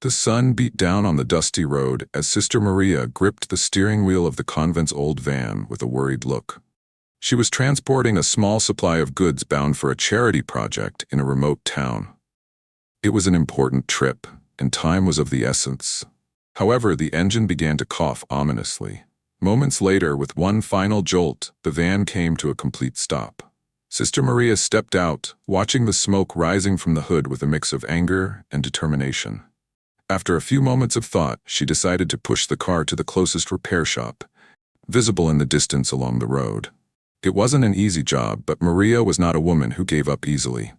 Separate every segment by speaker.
Speaker 1: The sun beat down on the dusty road as Sister Maria gripped the steering wheel of the convent's old van with a worried look. She was transporting a small supply of goods bound for a charity project in a remote town. It was an important trip, and time was of the essence. However, the engine began to cough ominously. Moments later, with one final jolt, the van came to a complete stop. Sister Maria stepped out, watching the smoke rising from the hood with a mix of anger and determination. After a few moments of thought, she decided to push the car to the closest repair shop, visible in the distance along the road. It wasn't an easy job, but Maria was not a woman who gave up easily.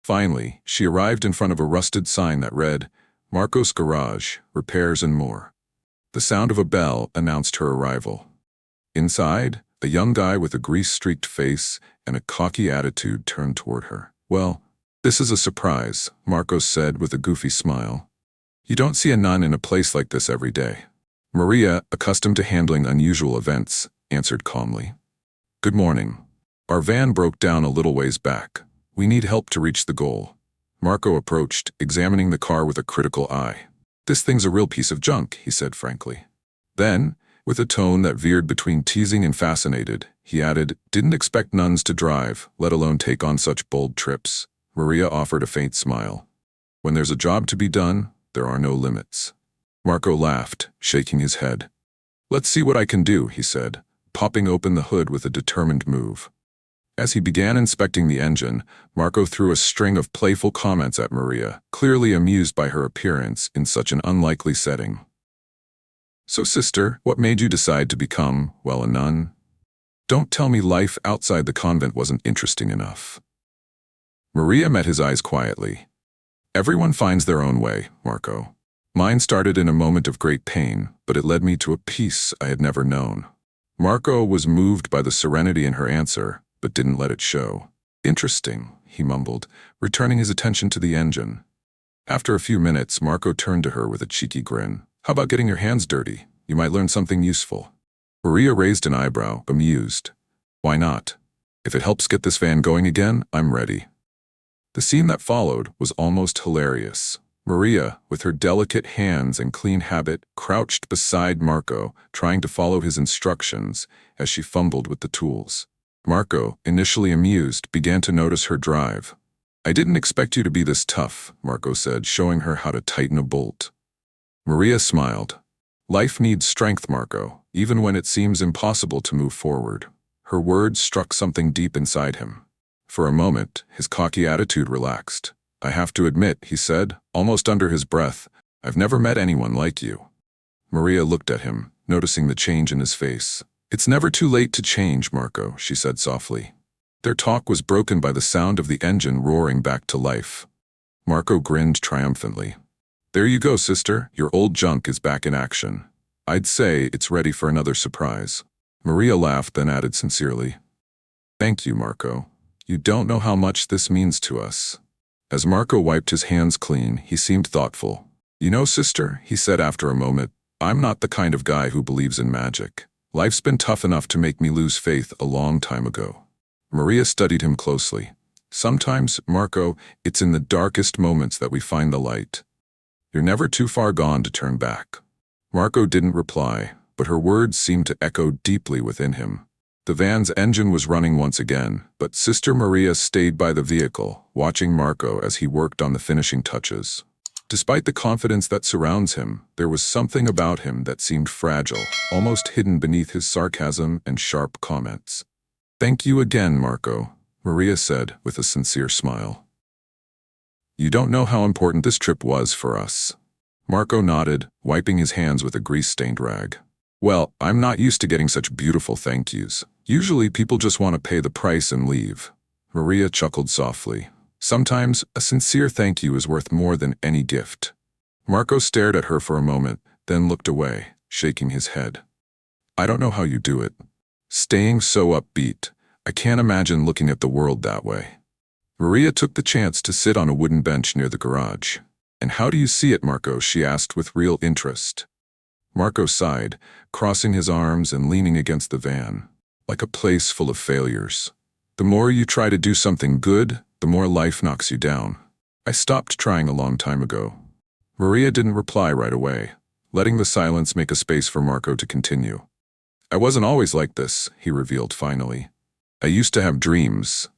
Speaker 1: Finally, she arrived in front of a rusted sign that read, "Marcos Garage, Repairs and More." The sound of a bell announced her arrival. Inside, a young guy with a grease-streaked face and a cocky attitude turned toward her. "Well, this is a surprise," Marcos said with a goofy smile. "You don't see a nun in a place like this every day." Maria, accustomed to handling unusual events, answered calmly. "Good morning. Our van broke down a little ways back. We need help to reach the goal." Marco approached, examining the car with a critical eye. "This thing's a real piece of junk," he said frankly. Then, with a tone that veered between teasing and fascinated, he added, "Didn't expect nuns to drive, let alone take on such bold trips." Maria offered a faint smile. "When there's a job to be done, there are no limits." Marco laughed, shaking his head. "Let's see what I can do," he said, popping open the hood with a determined move. As he began inspecting the engine, Marco threw a string of playful comments at Maria, clearly amused by her appearance in such an unlikely setting. "So, sister, what made you decide to become, well, a nun? Don't tell me life outside the convent wasn't interesting enough." Maria met his eyes quietly. "Everyone finds their own way, Marco. Mine started in a moment of great pain, but it led me to a peace I had never known." Marco was moved by the serenity in her answer, but didn't let it show. "Interesting," he mumbled, returning his attention to the engine. After a few minutes, Marco turned to her with a cheeky grin. "How about getting your hands dirty? You might learn something useful." Maria raised an eyebrow, amused. "Why not? If it helps get this van going again, I'm ready." The scene that followed was almost hilarious. Maria, with her delicate hands and clean habit, crouched beside Marco, trying to follow his instructions as she fumbled with the tools. Marco, initially amused, began to notice her drive. "I didn't expect you to be this tough," Marco said, showing her how to tighten a bolt. Maria smiled. "Life needs strength, Marco, even when it seems impossible to move forward." Her words struck something deep inside him. For a moment, his cocky attitude relaxed. "I have to admit," he said, almost under his breath, "I've never met anyone like you." Maria looked at him, noticing the change in his face. "It's never too late to change, Marco," she said softly. Their talk was broken by the sound of the engine roaring back to life. Marco grinned triumphantly. "There you go, sister. Your old junk is back in action. I'd say it's ready for another surprise." Maria laughed, then added sincerely, "Thank you, Marco. You don't know how much this means to us." As Marco wiped his hands clean, he seemed thoughtful. "You know, sister," he said after a moment, "I'm not the kind of guy who believes in magic. Life's been tough enough to make me lose faith a long time ago." Maria studied him closely. "Sometimes, Marco, it's in the darkest moments that we find the light. You're never too far gone to turn back." Marco didn't reply, but her words seemed to echo deeply within him. The van's engine was running once again, but Sister Maria stayed by the vehicle, watching Marco as he worked on the finishing touches. Despite the confidence that surrounds him, there was something about him that seemed fragile, almost hidden beneath his sarcasm and sharp comments. "Thank you again, Marco," Maria said with a sincere smile. "You don't know how important this trip was for us." Marco nodded, wiping his hands with a grease-stained rag. "Well, I'm not used to getting such beautiful thank yous. Usually people just want to pay the price and leave." Maria chuckled softly. "Sometimes a sincere thank you is worth more than any gift." Marco stared at her for a moment, then looked away, shaking his head. "I don't know how you do it. Staying so upbeat. I can't imagine looking at the world that way." Maria took the chance to sit on a wooden bench near the garage. "And how do you see it, Marco?" she asked with real interest. Marco sighed, crossing his arms and leaning against the van. "Like a place full of failures. The more you try to do something good, the more life knocks you down. I stopped trying a long time ago." Maria didn't reply right away, letting the silence make a space for Marco to continue. I wasn't always like this, he revealed finally. I used to have dreams.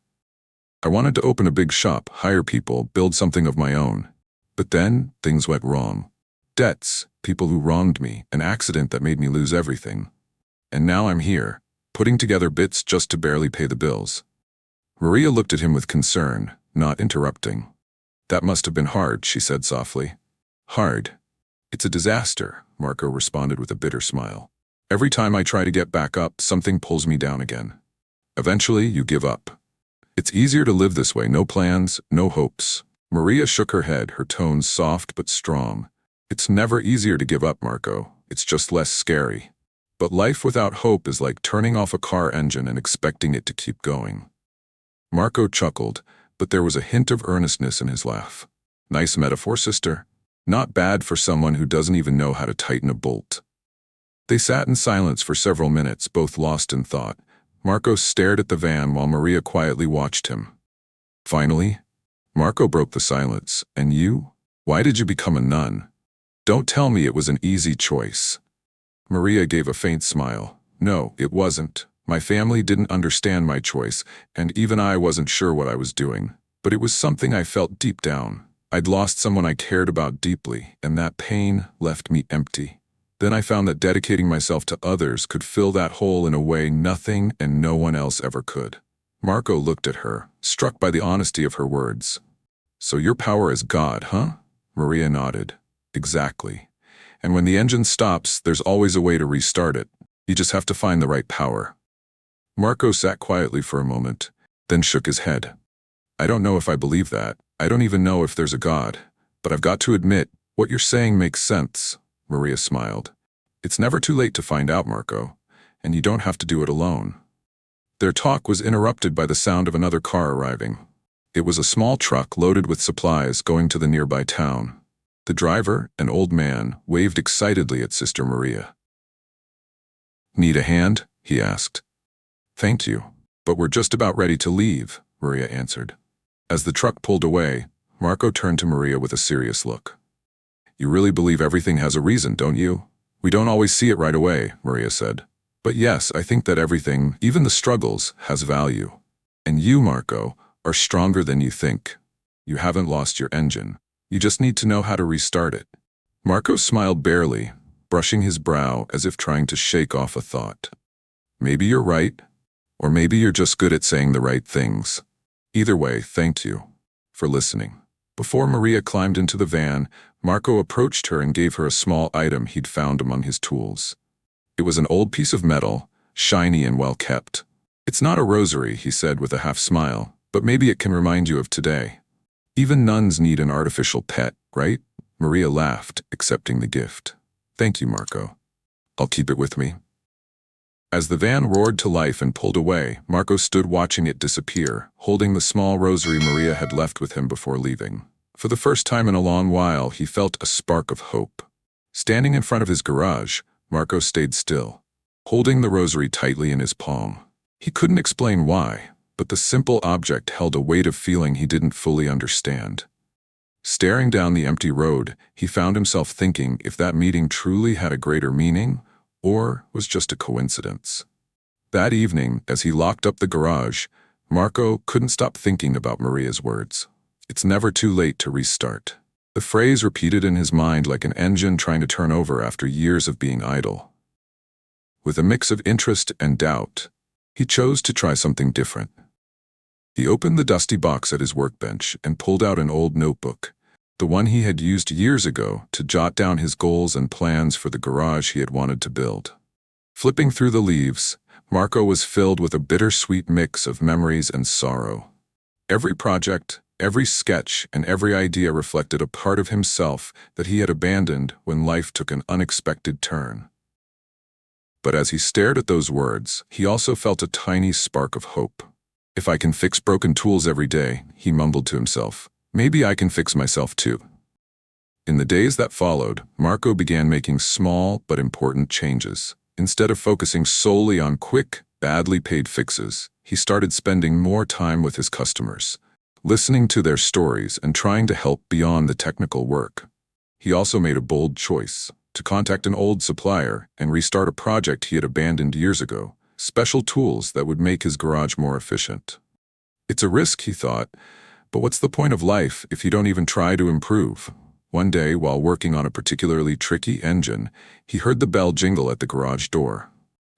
Speaker 1: I wanted to open a big shop, hire people, build something of my own. But then, things went wrong. Debts, people who wronged me, an accident that made me lose everything. And now I'm here, putting together bits just to barely pay the bills. Maria looked at him with concern, not interrupting. That must have been hard, she said softly. Hard. It's a disaster, Marco responded with a bitter smile. Every time I try to get back up, something pulls me down again. Eventually, you give up. It's easier to live this way, no plans, no hopes. Maria shook her head, her tones soft but strong. It's never easier to give up, Marco. It's just less scary. But life without hope is like turning off a car engine and expecting it to keep going. Marco chuckled, but there was a hint of earnestness in his laugh. Nice metaphor, sister. Not bad for someone who doesn't even know how to tighten a bolt. They sat in silence for several minutes, both lost in thought. Marco stared at the van while Maria quietly watched him. Finally, Marco broke the silence. And you? Why did you become a nun? Don't tell me it was an easy choice. Maria gave a faint smile. No, it wasn't. My family didn't understand my choice, and even I wasn't sure what I was doing. But it was something I felt deep down. I'd lost someone I cared about deeply, and that pain left me empty. Then I found that dedicating myself to others could fill that hole in a way nothing and no one else ever could. Marco looked at her, struck by the honesty of her words. So your power is God, huh? Maria nodded. Exactly. And when the engine stops, there's always a way to restart it. You just have to find the right power. Marco sat quietly for a moment, then shook his head. I don't know if I believe that. I don't even know if there's a God. But I've got to admit, what you're saying makes sense. Maria smiled. It's never too late to find out, Marco. And you don't have to do it alone. Their talk was interrupted by the sound of another car arriving. It was a small truck loaded with supplies going to the nearby town. The driver, an old man, waved excitedly at Sister Maria. Need a hand? He asked. Thank you, but we're just about ready to leave, Maria answered. As the truck pulled away, Marco turned to Maria with a serious look. You really believe everything has a reason, don't you? We don't always see it right away, Maria said. But yes, I think that everything, even the struggles, has value. And you, Marco, are stronger than you think. You haven't lost your engine. You just need to know how to restart it. Marco smiled barely, brushing his brow as if trying to shake off a thought. Maybe you're right. Or maybe you're just good at saying the right things. Either way, thank you for listening. Before Maria climbed into the van, Marco approached her and gave her a small item he'd found among his tools. It was an old piece of metal, shiny and well kept. It's not a rosary, he said with a half smile, but maybe it can remind you of today. Even nuns need an artificial pet, right? Maria laughed, accepting the gift. Thank you, Marco. I'll keep it with me. As the van roared to life and pulled away, Marco stood watching it disappear, holding the small rosary Maria had left with him before leaving. For the first time in a long while, he felt a spark of hope. Standing in front of his garage, Marco stayed still, holding the rosary tightly in his palm. He couldn't explain why, but the simple object held a weight of feeling he didn't fully understand. Staring down the empty road, he found himself thinking if that meeting truly had a greater meaning, or was just a coincidence. That evening, as he locked up the garage, Marco couldn't stop thinking about Maria's words. It's never too late to restart. The phrase repeated in his mind like an engine trying to turn over after years of being idle. With a mix of interest and doubt, he chose to try something different. He opened the dusty box at his workbench and pulled out an old notebook, the one he had used years ago to jot down his goals and plans for the garage he had wanted to build. Flipping through the leaves, Marco was filled with a bittersweet mix of memories and sorrow. Every project, every sketch, and every idea reflected a part of himself that he had abandoned when life took an unexpected turn. But as he stared at those words, he also felt a tiny spark of hope. If I can fix broken tools every day, he mumbled to himself, maybe I can fix myself too. In the days that followed, Marco began making small but important changes. Instead of focusing solely on quick, badly paid fixes, he started spending more time with his customers, listening to their stories and trying to help beyond the technical work. He also made a bold choice to contact an old supplier and restart a project he had abandoned years ago, special tools that would make his garage more efficient. It's a risk, he thought, but what's the point of life if you don't even try to improve? One day, while working on a particularly tricky engine, he heard the bell jingle at the garage door.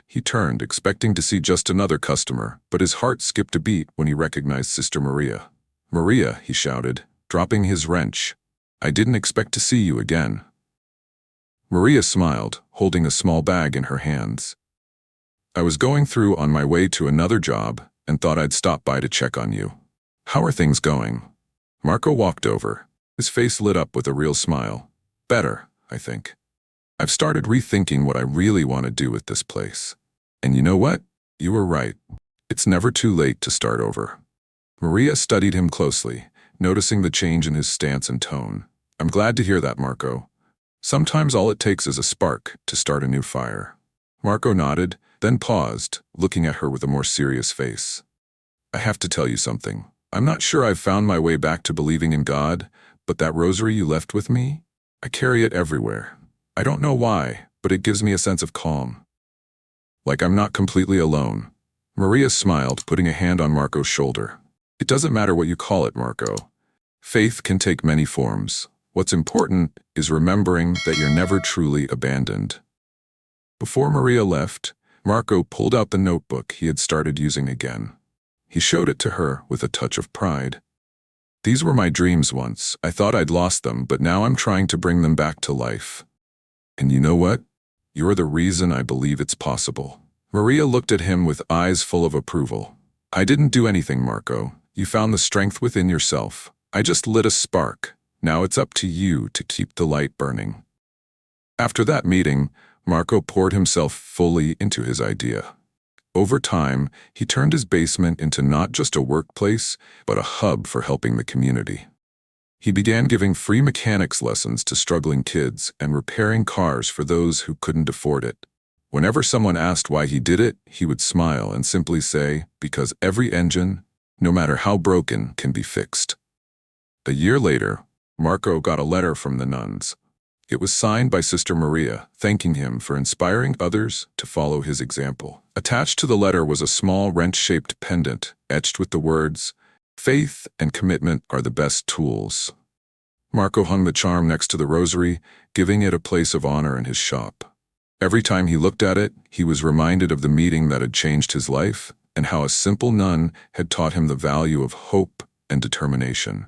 Speaker 1: He turned, expecting to see just another customer, but his heart skipped a beat when he recognized Sister Maria. "Maria," he shouted, dropping his wrench. "I didn't expect to see you again." Maria smiled, holding a small bag in her hands. "I was going through on my way to another job and thought I'd stop by to check on you. How are things going?" Marco walked over. His face lit up with a real smile. "Better, I think. I've started rethinking what I really want to do with this place. And you know what? You were right. It's never too late to start over." Maria studied him closely, noticing the change in his stance and tone. "I'm glad to hear that, Marco. Sometimes all it takes is a spark to start a new fire." Marco nodded, then paused, looking at her with a more serious face. "I have to tell you something. I'm not sure I've found my way back to believing in God, but that rosary you left with me, I carry it everywhere. I don't know why, but it gives me a sense of calm. Like I'm not completely alone." Maria smiled, putting a hand on Marco's shoulder. "It doesn't matter what you call it, Marco. Faith can take many forms. What's important is remembering that you're never truly abandoned." Before Maria left, Marco pulled out the notebook he had started using again. He showed it to her with a touch of pride. "These were my dreams once. I thought I'd lost them, but now I'm trying to bring them back to life. And you know what? You're the reason I believe it's possible." Maria looked at him with eyes full of approval. "I didn't do anything, Marco. You found the strength within yourself. I just lit a spark. Now it's up to you to keep the light burning." After that meeting, Marco poured himself fully into his idea. Over time, he turned his basement into not just a workplace, but a hub for helping the community. He began giving free mechanics lessons to struggling kids and repairing cars for those who couldn't afford it. Whenever someone asked why he did it, he would smile and simply say, "Because every engine, no matter how broken, can be fixed." A year later, Marco got a letter from the nuns. It was signed by Sister Maria, thanking him for inspiring others to follow his example. Attached to the letter was a small wrench-shaped pendant, etched with the words, "Faith and commitment are the best tools." Marco hung the charm next to the rosary, giving it a place of honor in his shop. Every time he looked at it, he was reminded of the meeting that had changed his life and how a simple nun had taught him the value of hope and determination.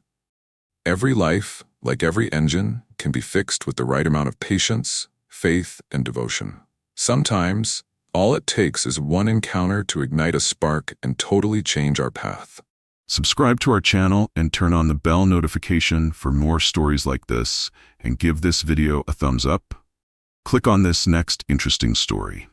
Speaker 1: Every life, like every engine, can be fixed with the right amount of patience, faith, and devotion. Sometimes, all it takes is one encounter to ignite a spark and totally change our path. Subscribe to our channel and turn on the bell notification for more stories like this, and give this video a thumbs up. Click on this next interesting story.